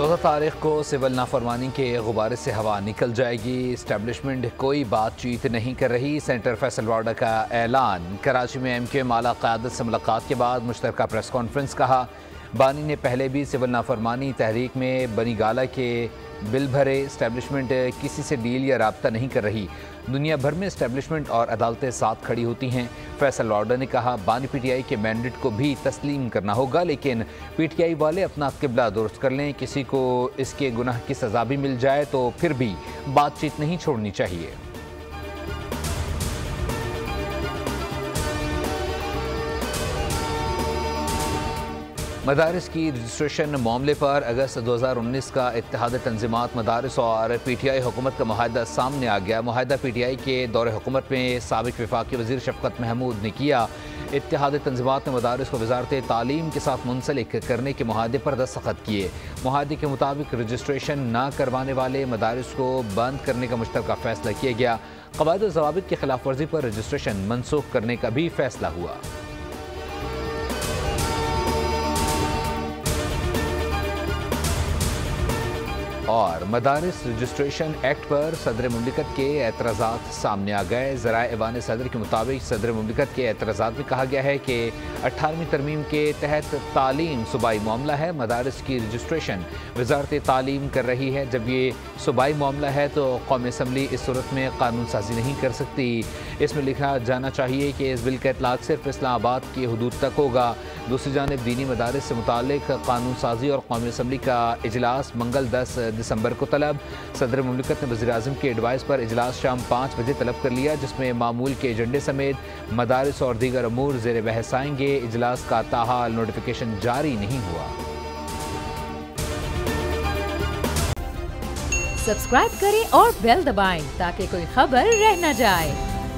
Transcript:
14 तारीख को सिविल नाफरमानी के गुब्बारे से हवा निकल जाएगी। इस्टेब्लिशमेंट कोई बातचीत नहीं कर रही। सेंटर फैसल वार्डा का ऐलान। कराची में MQM आला क़यादत से मुलाकात के बाद मुश्तरका प्रेस कॉन्फ्रेंस। कहा बानी ने पहले भी सिविल नाफरमानी तहरीक में बनी गाला के बिल भरे। इस्टेब्लिशमेंट किसी से डील या राब्ता नहीं कर रही। दुनिया भर में इस्टेब्लिशमेंट और अदालतें साथ खड़ी होती हैं। फैसल वार्डा ने कहा बानी PTI के मैंडेट को भी तस्लीम करना होगा, लेकिन PTI वाले अपना किबला दुरुस्त कर लें। किसी को इसके गुनाह की सज़ा भी मिल जाए तो फिर भी बातचीत नहीं छोड़नी चाहिए। मदारिस की रजिस्ट्रेशन मामले पर अगस्त 2019 का इत्तेहाद तंजीमात मदारिस और PTI हुकूमत का मुआहदा सामने आ गया। मुआहदा PTI के दौरे हुकूमत में साबिक वफाकी वज़ीर शफ़क़त महमूद ने किया। इत्तेहाद तंजीमात ने मदारिस को वज़ारत तालीम के साथ मुंसलिक करने के मुआहदे पर दस्तखत किए। मुआहदे के मुताबिक रजिस्ट्रेशन न करवाने वाले मदारिस को बंद करने का मुश्तरका फ़ैसला किया गया। क़वाइद व ज़वाबित की खिलाफ वर्जी पर रजिस्ट्रेशन मनसूख करने का भी फ़ैसला हुआ। और मदारिस रजिस्ट्रेशन एक्ट पर सदर मुमलिकत के एतराज़ात सामने आ गए। ज़राए ऐवान सदर के मुताबिक सदर मुमलिकत के एतराज़ात में कहा गया है कि 18वीं तरमीम के तहत तालीम सूबाई मामला है। मदारिस की रजिस्ट्रेशन वज़ारत तालीम कर रही है। जब ये सूबाई मामला है तो कौमी असम्बली इस सूरत में कानून साजी नहीं कर सकती। इसमें लिखा जाना चाहिए कि इस बिल का इतलाक़ सिर्फ इस्लामाबाद की हदूद तक होगा। दूसरी जानिब दीनी मदारिस से मुताल्लिक़ कानून साजी और कौमी असम्बली का इजलास मंगल 10 दिसंबर को तलब। सदर मुमलिकत ने वज़ीर आज़म के एडवाइस पर इजलास शाम 5 बजे तलब कर लिया, जिसमें मामूल के एजेंडे समेत मदारिस और दीगर अमूर ज़ेर बहस आएंगे। इजलास का ताहाल नोटिफिकेशन जारी नहीं हुआ। सब्सक्राइब करें और बेल दबाएं ताकि कोई खबर रह न जाए।